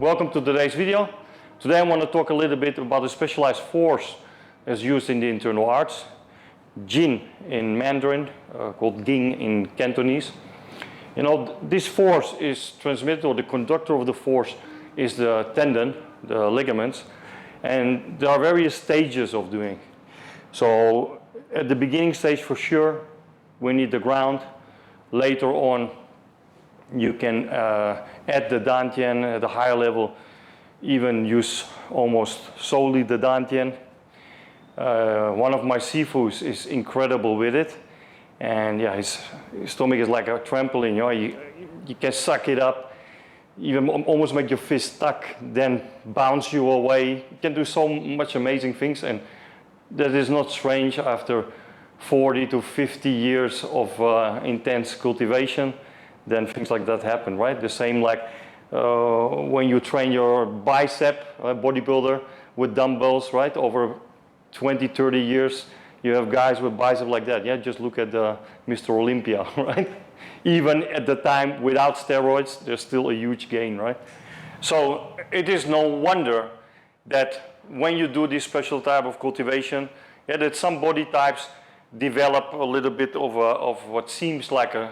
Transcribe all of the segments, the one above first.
Welcome to today's video. Today I want to talk a little bit about a specialized force as used in the internal arts. Jin in Mandarin, called Ging in Cantonese. You know, this force is transmitted, or the conductor of the force is the tendon, the ligaments, and there are various stages of doing. So at the beginning stage, for sure, we need the ground. Later on, you can add the dantian at a higher level, even use almost solely the dantian. One of my Sifus is incredible with it. And yeah, his stomach is like a trampoline, you know, you can suck it up, even almost make your fist stuck, then bounce you away. You can do so much amazing things, and that is not strange after 40 to 50 years of intense cultivation. Then things like that happen, right? The same like when you train your bicep, bodybuilder, with dumbbells, right? Over 20, 30 years, you have guys with bicep like that. Yeah, just look at Mr. Olympia, right? Even at the time without steroids, there's still a huge gain, right? So it is no wonder that when you do this special type of cultivation, yeah, that some body types develop a little bit of what seems like a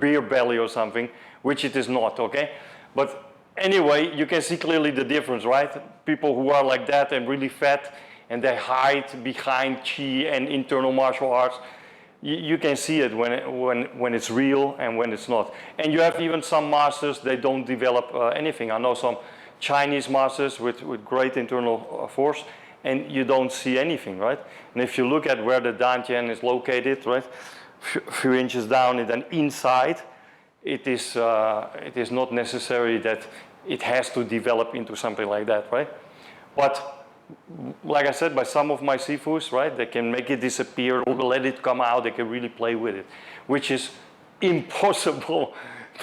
beer belly or something, which it is not, okay? But anyway, you can see clearly the difference, right? People who are like that and really fat, and they hide behind Qi and internal martial arts, you can see it when it's real and when it's not. And you have even some masters, they don't develop anything. I know some Chinese masters with great internal force, and you don't see anything, right? And if you look at where the dantian is located, right, a few inches down and then inside, it is not necessary that it has to develop into something like that, right? But like I said, by some of my Sifus, right, they can make it disappear or let it come out, they can really play with it, which is impossible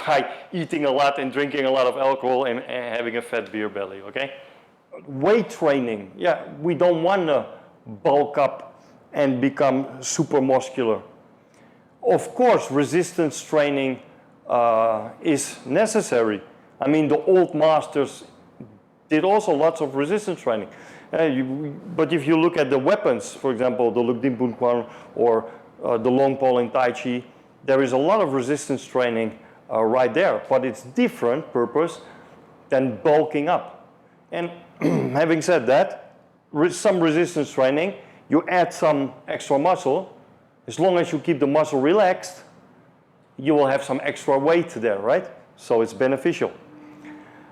by eating a lot and drinking a lot of alcohol and having a fat beer belly, okay? Weight training, yeah, we don't want to bulk up and become super muscular. Of course, resistance training is necessary. I mean, the old masters did also lots of resistance training. But if you look at the weapons, for example, the Lukdinpunquan or the long pole in Tai Chi, there is a lot of resistance training right there, but it's different purpose than bulking up. And having said that, some resistance training, you add some extra muscle. As long as you keep the muscle relaxed, you will have some extra weight there, right? So it's beneficial.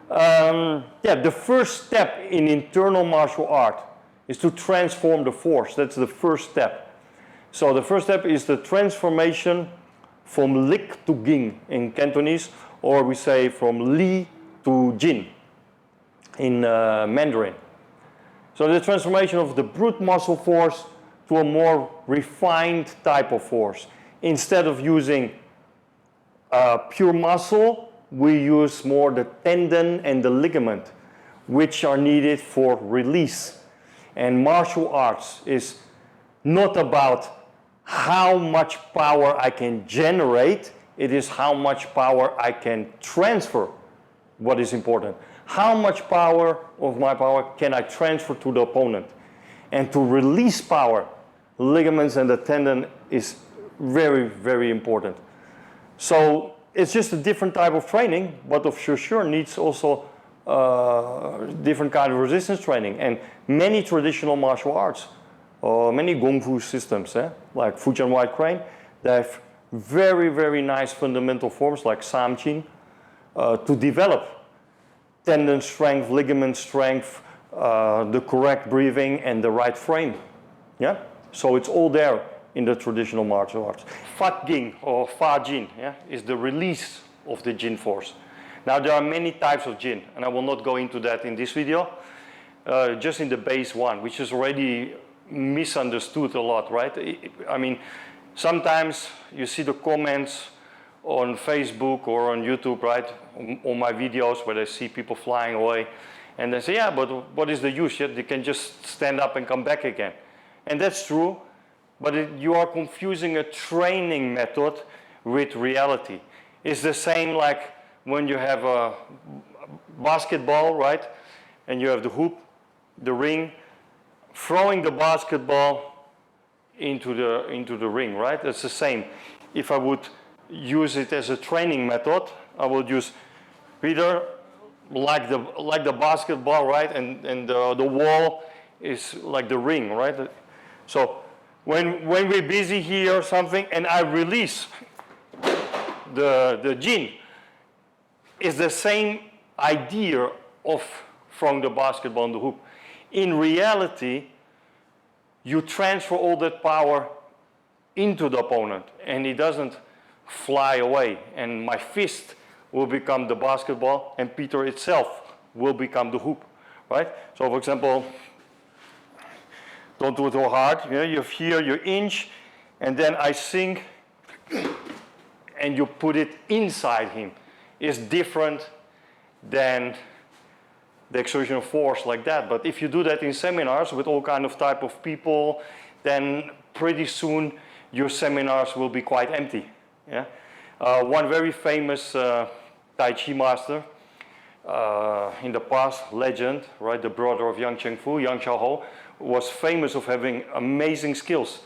Yeah, the first step in internal martial art is to transform the force. That's the first step. So the first step is the transformation from Lik to Ging in Cantonese, or we say from Li to Jin in Mandarin. So the transformation of the brute muscle force to a more refined type of force. Instead of using pure muscle, we use more the tendon and the ligament, which are needed for release. And martial arts is not about how much power I can generate, it is how much power I can transfer, what is important. How much power of my power can I transfer to the opponent? And to release power, ligaments and the tendon is very, very important. So it's just a different type of training, but of sure needs also different kind of resistance training. And many traditional martial arts, many Kung Fu systems, like Fujian White Crane, they have very, very nice fundamental forms like Samchin to develop tendon strength, ligament strength, the correct breathing and the right frame. Yeah? So it's all there in the traditional martial arts. Fat Ging or Fa Jin, yeah, is the release of the Jin force. Now there are many types of Jin, and I will not go into that in this video. Just in the base one, which is already misunderstood a lot, right? I mean, sometimes you see the comments on Facebook or on YouTube, right, on my videos where they see people flying away, and they say, yeah, but what is the use? They can just stand up and come back again. And that's true, but you are confusing a training method with reality. It's the same like when you have a basketball, right? And you have the hoop, the ring, throwing the basketball into the ring, right? It's the same. If I would use it as a training method, I would use Peter like the basketball, right? And the wall is like the ring, right? So when we're busy here or something and I release the Jin, it's the same idea of throwing the basketball in the hoop. In reality, you transfer all that power into the opponent and he doesn't fly away, and my fist will become the basketball and Peter itself will become the hoop, right? So for example, don't do it too hard. You know, you're here, you inch, and then I sink and you put it inside him. It's different than the exertion of force like that. But if you do that in seminars with all kind of type of people, then pretty soon your seminars will be quite empty. Yeah? One very famous Tai Chi master in the past, legend, right? The brother of Yang Cheng-Fu, Yang Xiaohou, was famous of having amazing skills,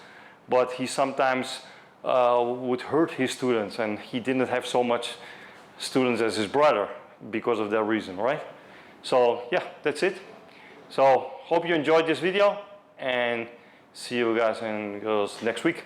but he sometimes would hurt his students, and he didn't have so much students as his brother because of that reason, right? So yeah, that's it. So hope you enjoyed this video and see you guys and girls next week.